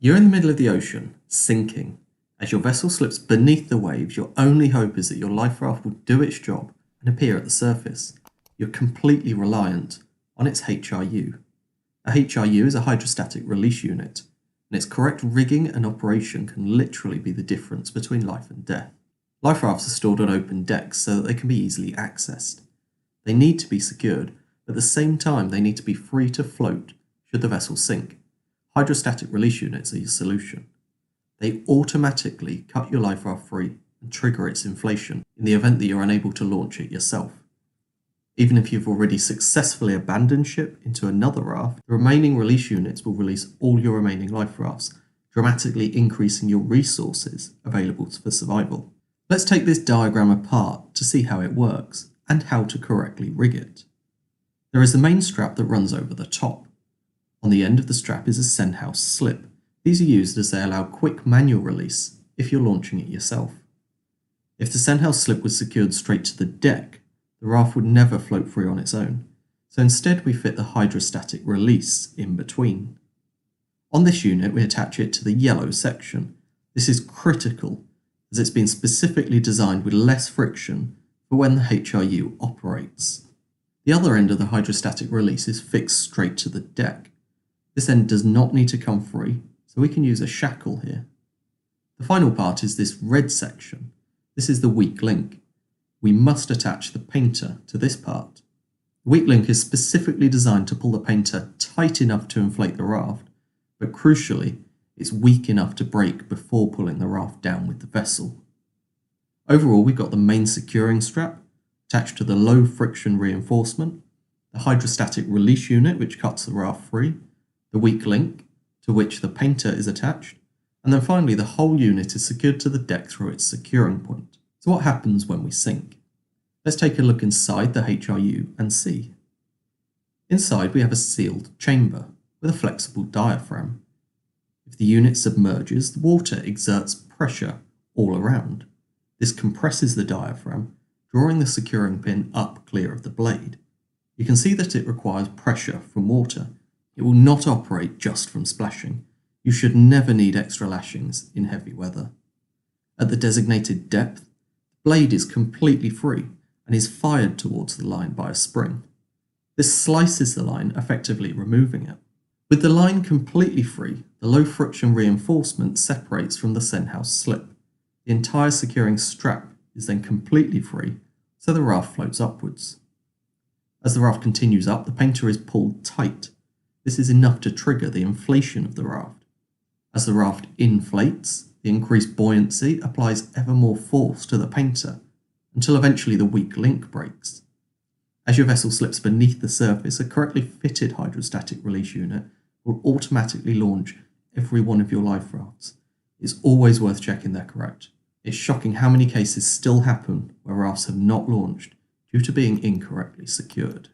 You're in the middle of the ocean, sinking. As your vessel slips beneath the waves, your only hope is that your life raft will do its job and appear at the surface. You're completely reliant on its HRU. A HRU is a hydrostatic release unit, and its correct rigging and operation can literally be the difference between life and death. Life rafts are stored on open decks so that they can be easily accessed. They need to be secured, but at the same time they need to be free to float should the vessel sink. Hydrostatic release units are your solution. They automatically cut your life raft free and trigger its inflation in the event that you're unable to launch it yourself. Even if you've already successfully abandoned ship into another raft, the remaining release units will release all your remaining life rafts, dramatically increasing your resources available for survival. Let's take this diagram apart to see how it works and how to correctly rig it. There is the main strap that runs over the top. On the end of the strap is a send house slip. These are used as they allow quick manual release if you're launching it yourself. If the send house slip was secured straight to the deck, the raft would never float free on its own, so instead we fit the hydrostatic release in between. On this unit we attach it to the yellow section. This is critical as it's been specifically designed with less friction for when the HRU operates. The other end of the hydrostatic release is fixed straight to the deck. This end does not need to come free, so we can use a shackle here. The final part is this red section. This is the weak link. We must attach the painter to this part. The weak link is specifically designed to pull the painter tight enough to inflate the raft, but crucially, it's weak enough to break before pulling the raft down with the vessel. Overall, we've got the main securing strap attached to the low friction reinforcement, the hydrostatic release unit which cuts the raft free, the weak link to which the painter is attached, and then finally the whole unit is secured to the deck through its securing point. So what happens when we sink? Let's take a look inside the HRU and see. Inside we have a sealed chamber with a flexible diaphragm. If the unit submerges, the water exerts pressure all around. This compresses the diaphragm, drawing the securing pin up clear of the blade. You can see that it requires pressure from water. It will not operate just from splashing. You should never need extra lashings in heavy weather. At the designated depth, the blade is completely free and is fired towards the line by a spring. This slices the line, effectively removing it. With the line completely free, the low friction reinforcement separates from the send house slip. The entire securing strap is then completely free, so the raft floats upwards. As the raft continues up, the painter is pulled tight. This is enough to trigger the inflation of the raft. As the raft inflates, the increased buoyancy applies ever more force to the painter, until eventually the weak link breaks. As your vessel slips beneath the surface, a correctly fitted hydrostatic release unit will automatically launch every one of your life rafts. It's always worth checking they're correct. It's shocking how many cases still happen where rafts have not launched due to being incorrectly secured.